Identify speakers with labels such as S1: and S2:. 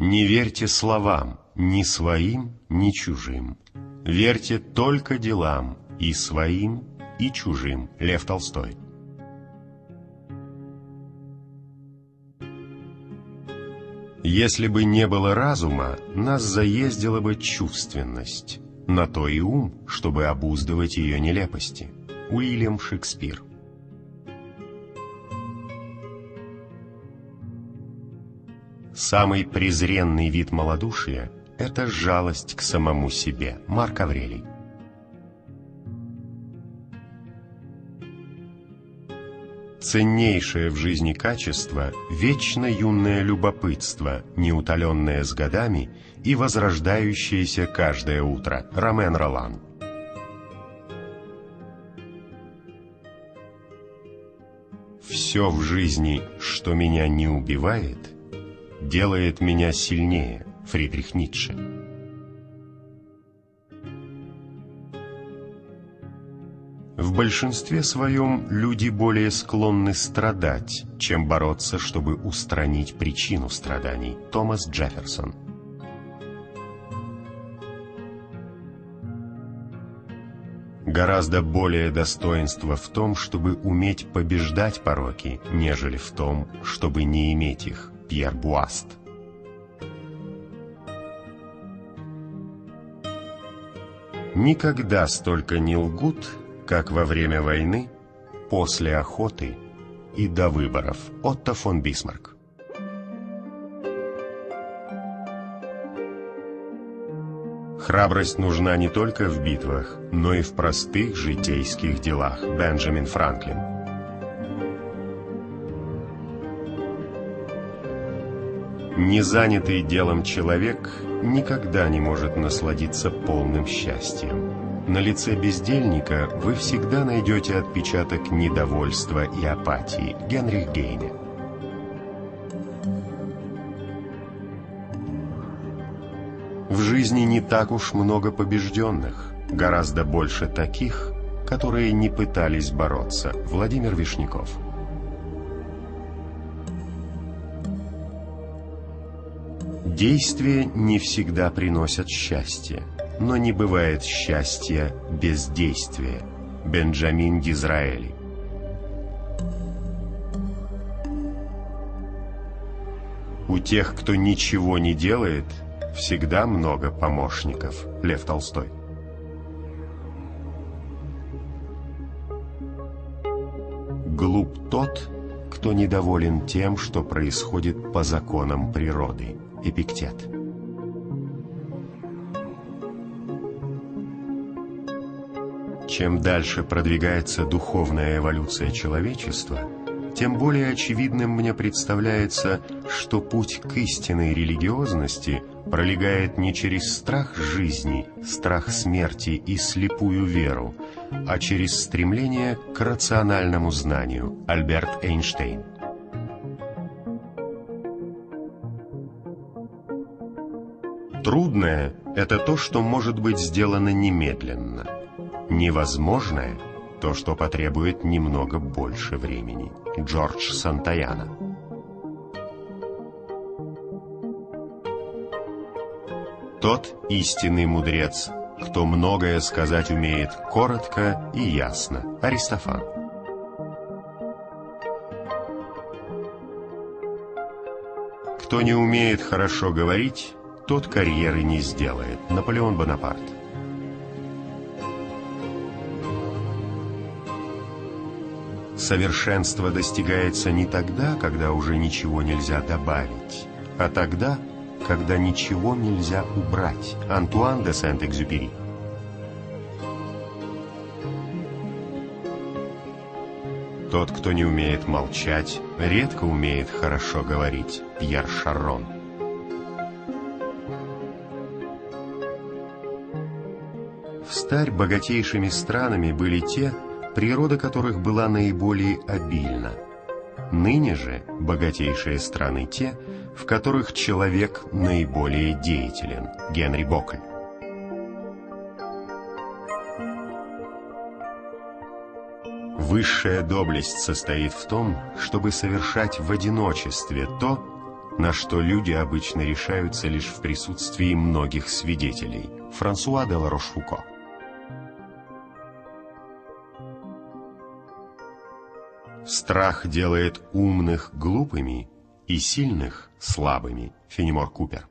S1: Не верьте словам, ни своим, ни чужим. Верьте только делам, и своим, и чужим. Лев Толстой. Если бы не было разума, нас заездила бы чувственность. На то и ум, чтобы обуздывать ее нелепости. Уильям Шекспир. Самый презренный вид малодушия – это жалость к самому себе. Марк Аврелий. Ценнейшее в жизни качество – вечно юное любопытство, неутоленное с годами и возрождающееся каждое утро. Ромен Ролан. Все в жизни, что меня не убивает, делает меня сильнее. Фридрих Ницше. В большинстве своем люди более склонны страдать, чем бороться, чтобы устранить причину страданий. Томас Джефферсон. Гораздо более достоинство в том, чтобы уметь побеждать пороки, нежели в том, чтобы не иметь их. Пьер Буаст. Никогда столько не лгут, как во время войны, после охоты и до выборов. Отто фон Бисмарк. Храбрость нужна не только в битвах, но и в простых житейских делах. Бенджамин Франклин. Незанятый делом человек никогда не может насладиться полным счастьем. На лице бездельника вы всегда найдете отпечаток недовольства и апатии. Генрих Гейне. В жизни не так уж много побежденных, гораздо больше таких, которые не пытались бороться. Владимир Вишняков. Действия не всегда приносят счастье, но не бывает счастья без действия. Бенджамин Дизраэли. У тех, кто ничего не делает, всегда много помощников. Лев Толстой. Глуп тот, кто недоволен тем, что происходит по законам природы. Эпиктет. Чем дальше продвигается духовная эволюция человечества, тем более очевидным мне представляется, что путь к истинной религиозности пролегает не через страх жизни, страх смерти и слепую веру, а через стремление к рациональному знанию. Альберт Эйнштейн. Трудное – это то, что может быть сделано немедленно. Невозможное – то, что потребует немного больше времени. Джордж Сантаяна. Тот истинный мудрец, кто многое сказать умеет коротко и ясно. Аристофан. Кто не умеет хорошо говорить, тот карьеры не сделает. Наполеон Бонапарт. Совершенство достигается не тогда, когда уже ничего нельзя добавить, а тогда, когда ничего нельзя убрать. Антуан де Сент-Экзюпери. Тот, кто не умеет молчать, редко умеет хорошо говорить. Пьер Шаррон. Встарь богатейшими странами были те, природа которых была наиболее обильна. Ныне же богатейшие страны те, в которых человек наиболее деятелен. Генри Бокль. Высшая доблесть состоит в том, чтобы совершать в одиночестве то, на что люди обычно решаются лишь в присутствии многих свидетелей. Франсуа де ла Рошфуко. Страх делает умных глупыми и сильных слабыми. Фенемор Купер.